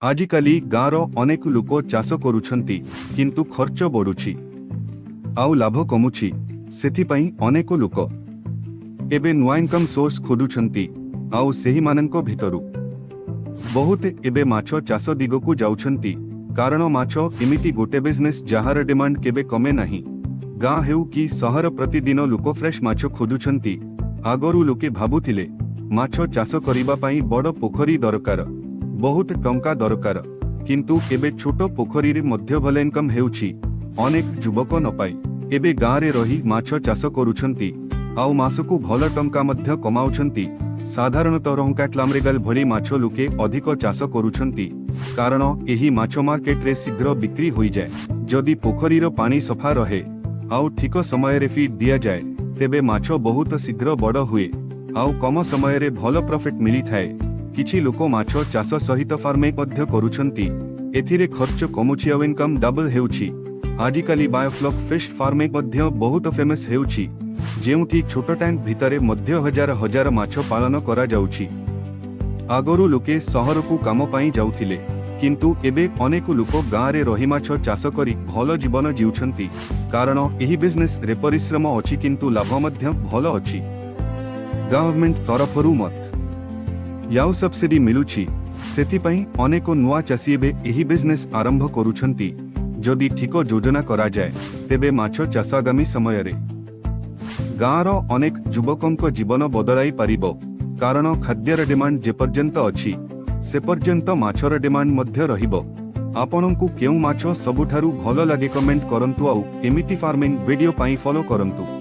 आजिकाली गाँवर अनेक लोक चाष करुछंती किंतु खर्च बढ़ुछि आउ लाभ कमुछि सेथिपई अनेक लोक एबे नुआ इनकम सोर्स खोदुछंती आउ सेही माननको भितरु बहुत एबे माछो चाष दिगकु जाउछंती कारण माछो एमिति गोटे बिजनेस जहार डिमांड केबे कमे नाही। गाँ हेउ कि सहर प्रतिदिन लोक फ्रेश माछो खोदुछंती। आगरु लोके भाबुथिले माछो चाष करिबा पई बड़ पोखरी दरकार बहुत टंका दरकार किंतु एबे छोट पोखरी रे मध्य भल इनकम हेउछि अनेक युवक न पाई एबे गाँ रे रही माछो चाष करुछंती आउ मासकु भल टंका मध्य कमाउछंती। साधारणतः रंकाटलामरेगल भली माछो लोके अधिक चाष करुछंती कारण एही माछो मार्केट रे शीघ्र बिक्री होई जाय। जदि पोखरीर पानी सफा रहे आउ ठीक समय रे फीड दिया जाय तेबे माछो बहुत शीघ्र बड़ हुए आउ कम समय रे भल प्रॉफिट मिली थाए। किछि लोक माछो चाष सहित फार्मिंग मध्य करुछंती एथिरे खर्च कमुछि आउ इनकम डबल हेउछि। आजिकाली बायोफ्लॉक फिश फार्मिंग मध्य बहुत फेमस हेउछि जेउठी छोट टैंक भितरे मध्य हजार हजार माछो पालन करा जाउछि। आगरु लोके सहर को काम पाई जाउथिले किंतु एबे अनेक लोक गाँ रे रही माछो चाष करी भल जीवन जीउछंती कारण एही बिजनेस रे परिश्रम अछि किंतु लाभ मध्य भल अछि। गवर्नमेंट तरफरु मत याउ सब्सिडी मिलुछि सेथिपई अनेक नुआ चाषी एबे एही बिजनेस आरंभ करुछंती। जदि ठीक योजना करा जाय तेबे माछो चाष आगामी समय रे गाँर अनेक युवकों जीवन बदलाई पारिबो कारण खाद्यर डिमांड जे पर्यंत अछि से पर्यंत माछर डिमांड मध्य रहिबो। आपनकु केउ माछ सबुठारु भल लागे कमेंट करंतु आउ एमिति फार्मिंग वीडियो पाई फॉलो करंतु।